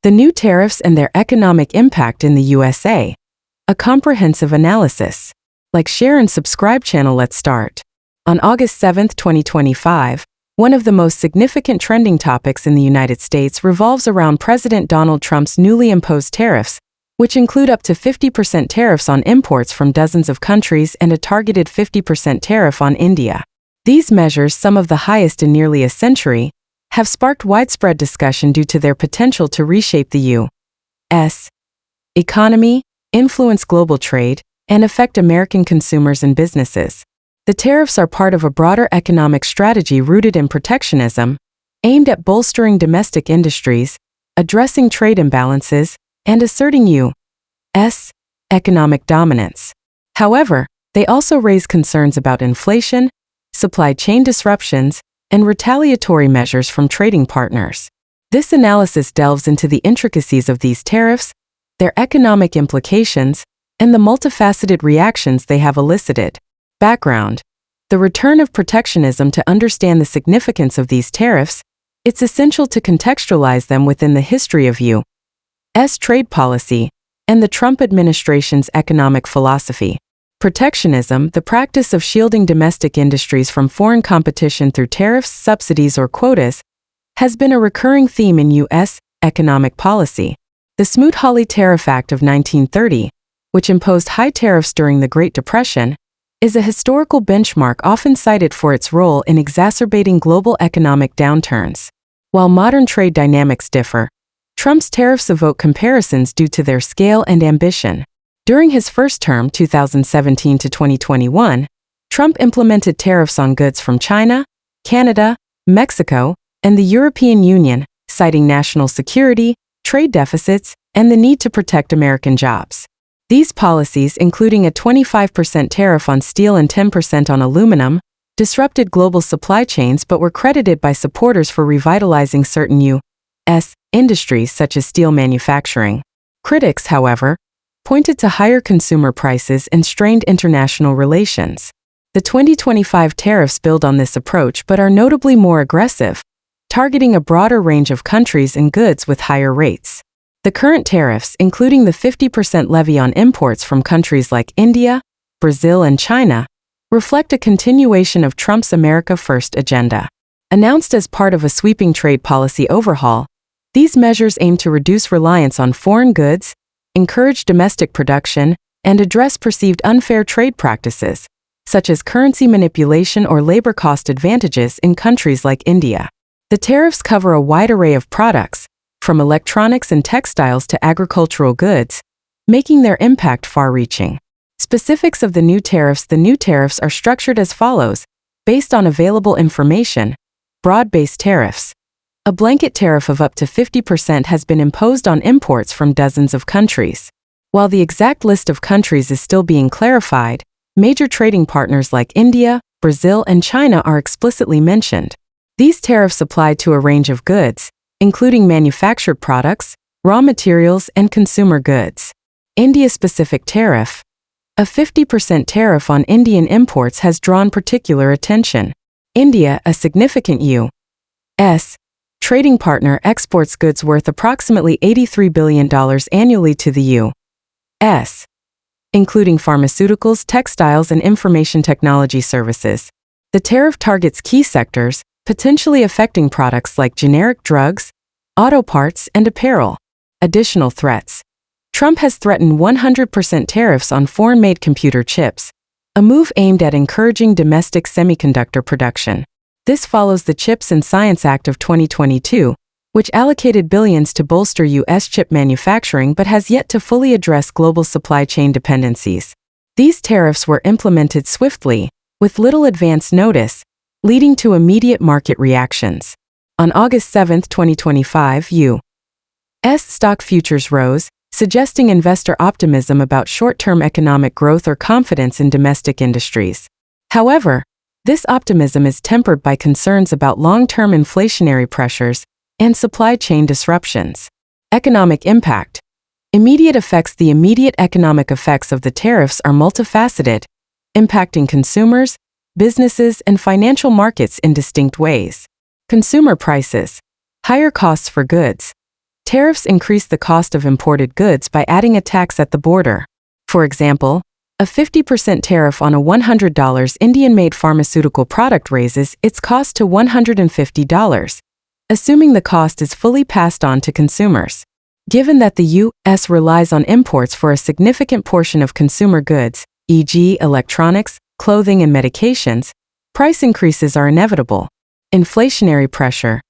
The new tariffs and their economic impact in the USA. A comprehensive analysis. Like, share, and subscribe channel. Let's start. On August 7, 2025, one of the most significant trending topics in the United States revolves around President Donald Trump's newly imposed tariffs, which include up to 50% tariffs on imports from dozens of countries and a targeted 50% tariff on India. These measures, some of the highest in nearly a century, have sparked widespread discussion due to their potential to reshape the U.S. economy, influence global trade, and affect American consumers and businesses. The tariffs are part of a broader economic strategy rooted in protectionism, aimed at bolstering domestic industries, addressing trade imbalances, and asserting U.S. economic dominance. However, they also raise concerns about inflation, supply chain disruptions, and retaliatory measures from trading partners. This analysis delves into the intricacies of these tariffs, their economic implications, and the multifaceted reactions they have elicited. Background: the return of protectionism. To understand the significance of these tariffs, it's essential to contextualize them within the history of U.S. trade policy and the Trump administration's economic philosophy. Protectionism, the practice of shielding domestic industries from foreign competition through tariffs, subsidies, or quotas, has been a recurring theme in U.S. economic policy. The Smoot-Hawley Tariff Act of 1930, which imposed high tariffs during the Great Depression, is a historical benchmark often cited for its role in exacerbating global economic downturns. While modern trade dynamics differ, Trump's tariffs evoke comparisons due to their scale and ambition. During his first term, 2017 to 2021, Trump implemented tariffs on goods from China, Canada, Mexico, and the European Union, citing national security, trade deficits, and the need to protect American jobs. These policies, including a 25% tariff on steel and 10% on aluminum, disrupted global supply chains but were credited by supporters for revitalizing certain U.S. industries such as steel manufacturing. Critics, however, pointed to higher consumer prices and strained international relations. The 2025 tariffs build on this approach but are notably more aggressive, targeting a broader range of countries and goods with higher rates. The current tariffs, including the 50% levy on imports from countries like India, Brazil, and China, reflect a continuation of Trump's America First agenda. Announced as part of a sweeping trade policy overhaul, these measures aim to reduce reliance on foreign goods, encourage domestic production, and address perceived unfair trade practices, such as currency manipulation or labor cost advantages in countries like India. The tariffs cover a wide array of products, from electronics and textiles to agricultural goods, making their impact far-reaching. Specifics of the new tariffs: the new tariffs are structured as follows, based on available information. Broad-based tariffs. A blanket tariff of up to 50% has been imposed on imports from dozens of countries. While the exact list of countries is still being clarified, major trading partners like India, Brazil, and China are explicitly mentioned. These tariffs apply to a range of goods, including manufactured products, raw materials, and consumer goods. India-specific tariff. A 50% tariff on Indian imports has drawn particular attention. India, a significant U.S. trading partner, exports goods worth approximately $83 billion annually to the U.S., including pharmaceuticals, textiles, and information technology services. The tariff targets key sectors, potentially affecting products like generic drugs, auto parts, and apparel. Additional threats. Trump has threatened 100% tariffs on foreign-made computer chips, a move aimed at encouraging domestic semiconductor production. This follows the Chips and Science Act of 2022, which allocated billions to bolster U.S. chip manufacturing but has yet to fully address global supply chain dependencies. These tariffs were implemented swiftly, with little advance notice, leading to immediate market reactions. On August 7, 2025, U.S. stock futures rose, suggesting investor optimism about short-term economic growth or confidence in domestic industries. However, this optimism is tempered by concerns about long-term inflationary pressures and supply chain disruptions. Economic impact. Immediate effects. The immediate economic effects of the tariffs are multifaceted, impacting consumers, businesses, and financial markets in distinct ways. Consumer prices. Higher costs for goods. Tariffs increase the cost of imported goods by adding a tax at the border. For example, a 50% tariff on a $100 Indian-made pharmaceutical product raises its cost to $150, assuming the cost is fully passed on to consumers. Given that the U.S. relies on imports for a significant portion of consumer goods, e.g., electronics, clothing, and medications, price increases are inevitable. Inflationary pressure.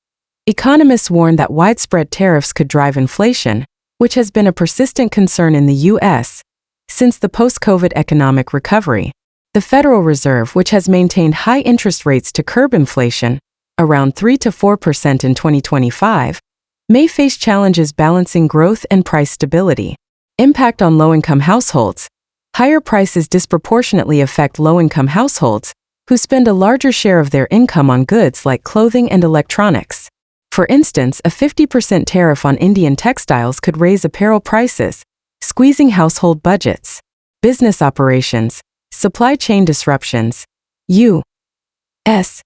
Economists warn that widespread tariffs could drive inflation, which has been a persistent concern in the U.S. since the post-COVID economic recovery. The Federal Reserve, which has maintained high interest rates to curb inflation, around 3 to 4% in 2025, may face challenges balancing growth and price stability. Impact on low-income households. Higher prices disproportionately affect low-income households, who spend a larger share of their income on goods like clothing and electronics. For instance, a 50% tariff on Indian textiles could raise apparel prices, squeezing household budgets. Business operations. Supply chain disruptions. U.S.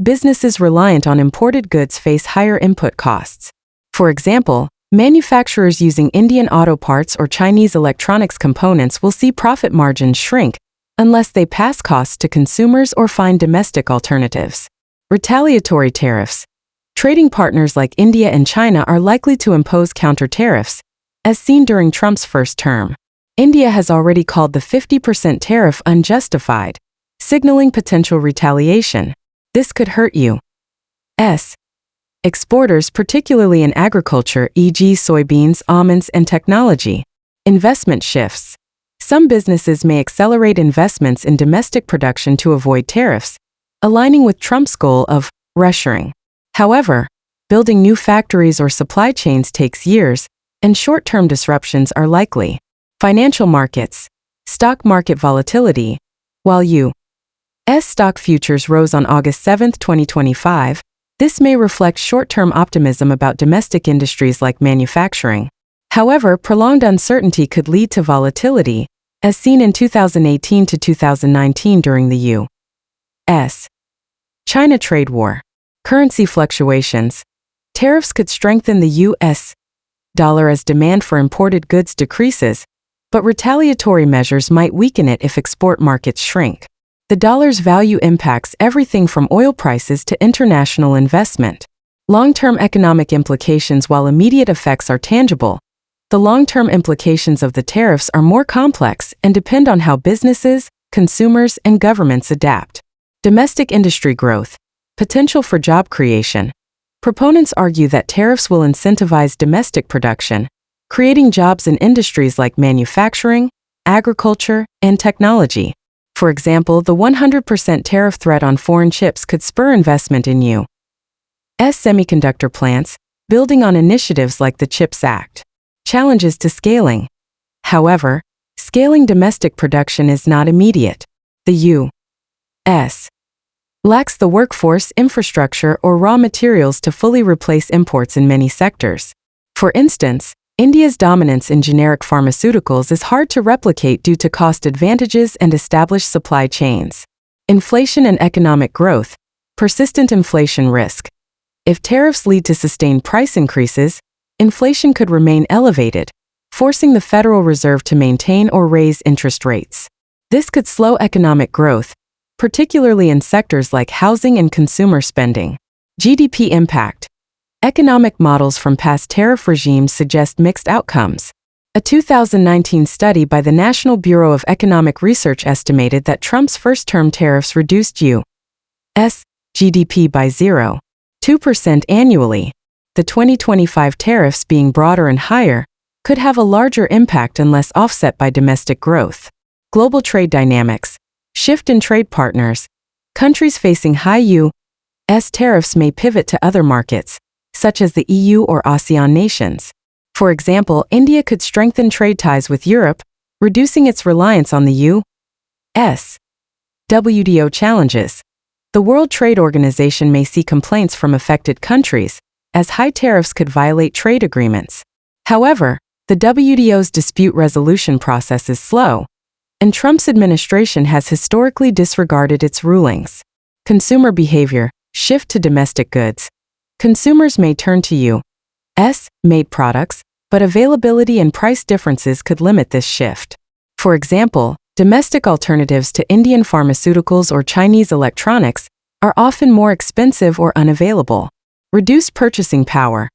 businesses reliant on imported goods face higher input costs. For example, manufacturers using Indian auto parts or Chinese electronics components will see profit margins shrink unless they pass costs to consumers or find domestic alternatives. Retaliatory tariffs. Trading partners like India and China are likely to impose counter tariffs, as seen during Trump's first term. India has already called the 50% tariff unjustified, signaling potential retaliation. This could hurt U.S. exporters, particularly in agriculture, e.g., soybeans, almonds, and technology. Investment shifts. Some businesses may accelerate investments in domestic production to avoid tariffs, aligning with Trump's goal of reshoring. However, building new factories or supply chains takes years, and short-term disruptions are likely. Financial markets. Stock market volatility. While U.S. stock futures rose on August 7, 2025, this may reflect short-term optimism about domestic industries like manufacturing. However, prolonged uncertainty could lead to volatility, as seen in 2018 to 2019 during the U.S.-China trade war. Currency fluctuations. Tariffs could strengthen the U.S. dollar as demand for imported goods decreases, but retaliatory measures might weaken it if export markets shrink. The dollar's value impacts everything from oil prices to international investment. Long-term economic implications. While immediate effects are tangible, the long-term implications of the tariffs are more complex and depend on how businesses, consumers, and governments adapt. Domestic industry growth. Potential for job creation. Proponents argue that tariffs will incentivize domestic production, creating jobs in industries like manufacturing, agriculture, and technology. For example, the 100% tariff threat on foreign chips could spur investment in U.S. semiconductor plants, building on initiatives like the CHIPS Act. Challenges to scaling. However, scaling domestic production is not immediate. The U.S. lacks the workforce, infrastructure, or raw materials to fully replace imports in many sectors. For instance, India's dominance in generic pharmaceuticals is hard to replicate due to cost advantages and established supply chains. Inflation and economic growth. Persistent inflation risk. If tariffs lead to sustained price increases, inflation could remain elevated, forcing the Federal Reserve to maintain or raise interest rates. This could slow economic growth, particularly in sectors like housing and consumer spending. GDP impact. Economic models from past tariff regimes suggest mixed outcomes. A 2019 study by the National Bureau of Economic Research estimated that Trump's first-term tariffs reduced U.S. GDP by 0.2% annually. The 2025 tariffs, being broader and higher, could have a larger impact unless offset by domestic growth. Global trade dynamics. Shift in trade partners. Countries facing high U.S. tariffs may pivot to other markets, such as the EU or ASEAN nations. For example, India could strengthen trade ties with Europe, reducing its reliance on the U.S. WTO challenges. The World Trade Organization may see complaints from affected countries, as high tariffs could violate trade agreements. However, the WTO's dispute resolution process is slow, and Trump's administration has historically disregarded its rulings. Consumer behavior. Shift to domestic goods. Consumers may turn to made products, but availability and price differences could limit this shift. For example, domestic alternatives to Indian pharmaceuticals or Chinese electronics are often more expensive or unavailable. Reduced purchasing power.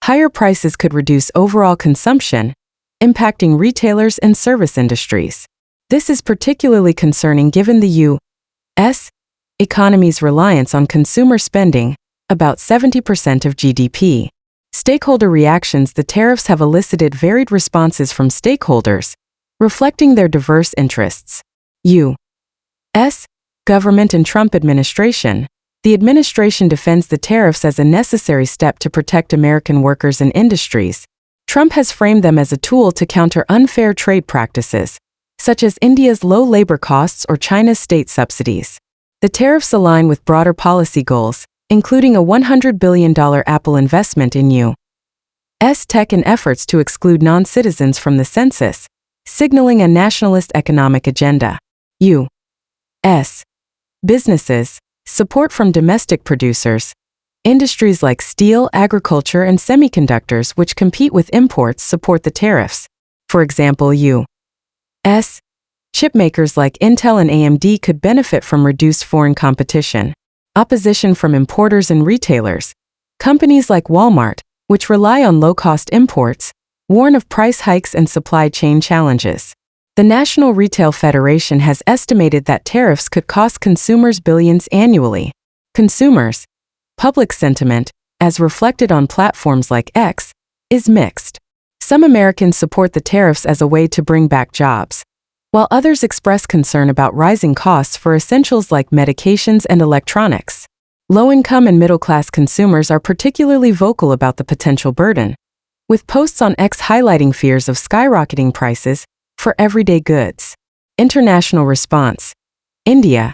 Higher prices could reduce overall consumption, impacting retailers and service industries. This is particularly concerning given the U.S. economy's reliance on consumer spending, about 70% of GDP. Stakeholder reactions. The tariffs have elicited varied responses from stakeholders, reflecting their diverse interests. U.S. government and Trump administration. The administration defends the tariffs as a necessary step to protect American workers and industries. Trump has framed them as a tool to counter unfair trade practices, such as India's low labor costs or China's state subsidies. The tariffs align with broader policy goals, including a $100 billion Apple investment in U.S. tech and efforts to exclude non-citizens from the census, signaling a nationalist economic agenda. U.S. businesses. Support from domestic producers. Industries like steel, agriculture, and semiconductors, which compete with imports, support the tariffs. For example, U.S. chipmakers like Intel and AMD could benefit from reduced foreign competition. Opposition from importers and retailers. Companies like Walmart, which rely on low-cost imports, warn of price hikes and supply chain challenges. The National Retail Federation has estimated that tariffs could cost consumers billions annually. Consumers. Public sentiment, as reflected on platforms like X, is mixed. Some Americans support the tariffs as a way to bring back jobs, while others express concern about rising costs for essentials like medications and electronics. Low-income and middle-class consumers are particularly vocal about the potential burden, with posts on X highlighting fears of skyrocketing prices for everyday goods. International response. India.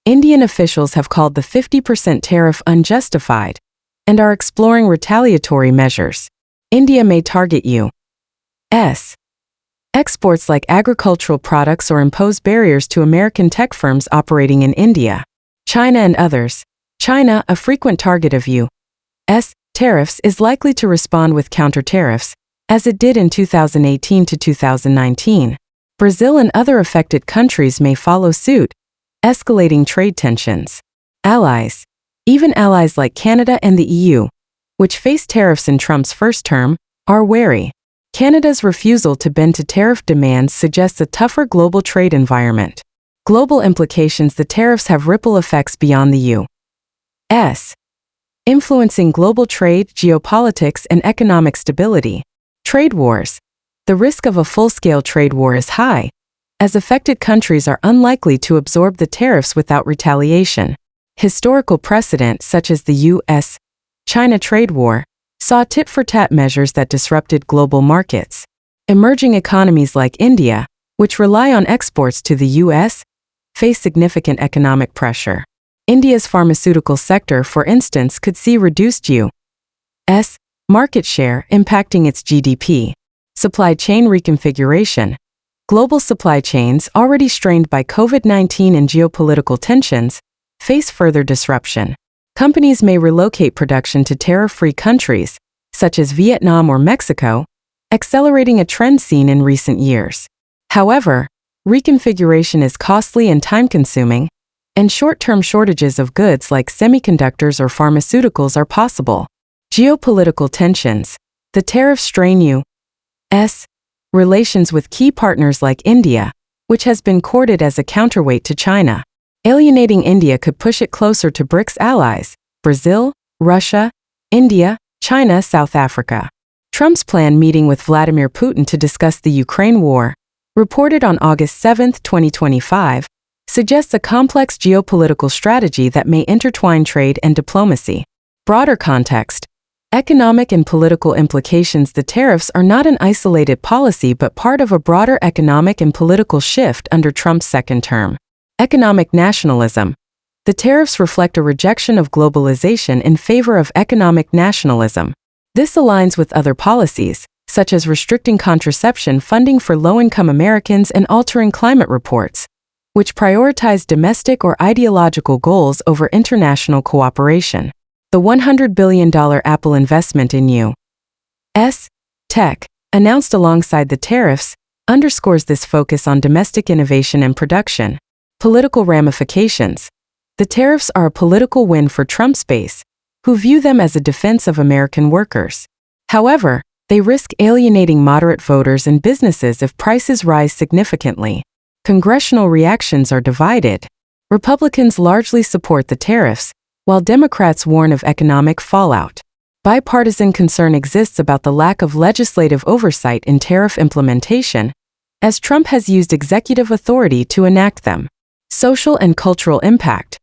Indian officials have called the 50% tariff unjustified and are exploring retaliatory measures. India may target U.S. exports like agricultural products or impose barriers to American tech firms operating in India. China and others. China, a frequent target of U.S. tariffs, is likely to respond with counter-tariffs, as it did in 2018 to 2019. Brazil and other affected countries may follow suit, escalating trade tensions. Allies. Even allies like Canada and the EU, which faced tariffs in Trump's first term, are wary. Canada's refusal to bend to tariff demands suggests a tougher global trade environment. Global implications. The tariffs have ripple effects beyond the U.S., influencing global trade, geopolitics, and economic stability. Trade wars. The risk of a full-scale trade war is high, as affected countries are unlikely to absorb the tariffs without retaliation. Historical precedent, such as the U.S.-China trade war, saw tit-for-tat measures that disrupted global markets. Emerging economies like India, which rely on exports to the U.S., face significant economic pressure. India's pharmaceutical sector, for instance, could see reduced U.S. market share, impacting its GDP. Supply chain reconfiguration. Global supply chains, already strained by COVID-19 and geopolitical tensions, face further disruption. Companies may relocate production to tariff-free countries, such as Vietnam or Mexico, accelerating a trend seen in recent years. However, reconfiguration is costly and time-consuming, and short-term shortages of goods like semiconductors or pharmaceuticals are possible. Geopolitical tensions. The tariffs strain U.S. relations with key partners like India, which has been courted as a counterweight to China. Alienating India could push it closer to BRICS allies: Brazil, Russia, India, China, South Africa. Trump's planned meeting with Vladimir Putin to discuss the Ukraine war, reported on August 7, 2025, suggests a complex geopolitical strategy that may intertwine trade and diplomacy. Broader context. Economic and political implications. The tariffs are not an isolated policy but part of a broader economic and political shift under Trump's second term. Economic nationalism. The tariffs reflect a rejection of globalization in favor of economic nationalism. This aligns with other policies, such as restricting contraception funding for low-income Americans and altering climate reports, which prioritize domestic or ideological goals over international cooperation. The $100 billion Apple investment in Tech, announced alongside the tariffs, underscores this focus on domestic innovation and production. Political ramifications. The tariffs are a political win for Trump's base, who view them as a defense of American workers. However, they risk alienating moderate voters and businesses if prices rise significantly. Congressional reactions are divided. Republicans largely support the tariffs, while Democrats warn of economic fallout. Bipartisan concern exists about the lack of legislative oversight in tariff implementation, as Trump has used executive authority to enact them. Social and cultural impact.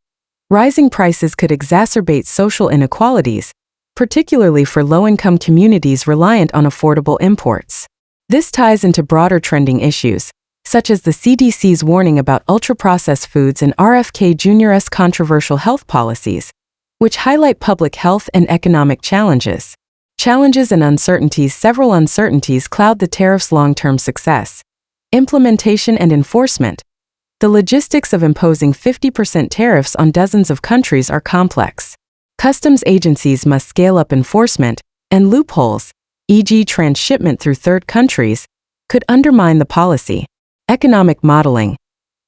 Rising prices could exacerbate social inequalities, particularly for low-income communities reliant on affordable imports. This ties into broader trending issues, such as the CDC's warning about ultra-processed foods and RFK Jr.'s controversial health policies, which highlight public health and economic challenges. Challenges and uncertainties. Several uncertainties cloud the tariffs' long-term success. Implementation and enforcement. The logistics of imposing 50% tariffs on dozens of countries are complex. Customs agencies must scale up enforcement, and loopholes, e.g. transshipment through third countries, could undermine the policy. Economic modeling.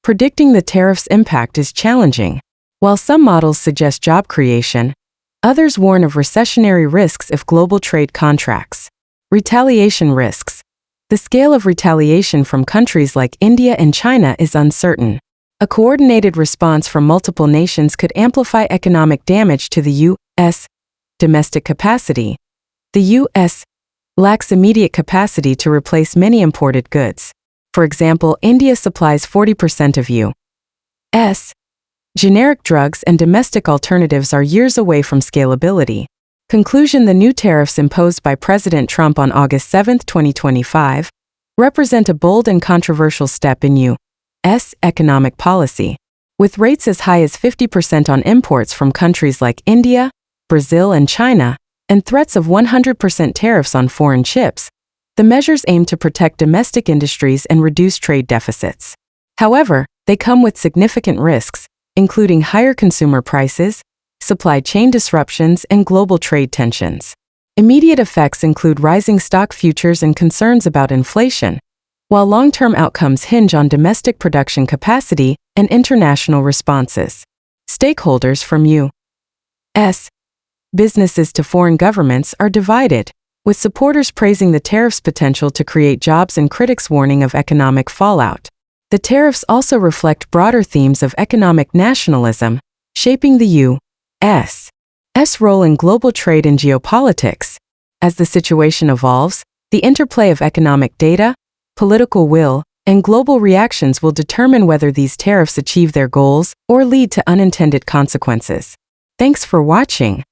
Predicting the tariffs' impact is challenging. While some models suggest job creation, others warn of recessionary risks if global trade contracts. Retaliation risks. The scale of retaliation from countries like India and China is uncertain. A coordinated response from multiple nations could amplify economic damage to the U.S. domestic capacity. The U.S. lacks immediate capacity to replace many imported goods. For example, India supplies 40% of U.S. generic drugs, and domestic alternatives are years away from scalability. Conclusion. The new tariffs imposed by President Trump on August 7, 2025, represent a bold and controversial step in U.S. economic policy. With rates as high as 50% on imports from countries like India, Brazil, and China, and threats of 100% tariffs on foreign chips, the measures aim to protect domestic industries and reduce trade deficits. However, they come with significant risks, including higher consumer prices, supply chain disruptions, and global trade tensions. Immediate effects include rising stock futures and concerns about inflation, while long-term outcomes hinge on domestic production capacity and international responses. Stakeholders from U.S. businesses to foreign governments are divided, with supporters praising the tariffs' potential to create jobs and critics warning of economic fallout. The tariffs also reflect broader themes of economic nationalism, shaping the U.S. role in global trade and geopolitics. As the situation evolves, the interplay of economic data, political will, and global reactions will determine whether these tariffs achieve their goals or lead to unintended consequences. Thanks for watching.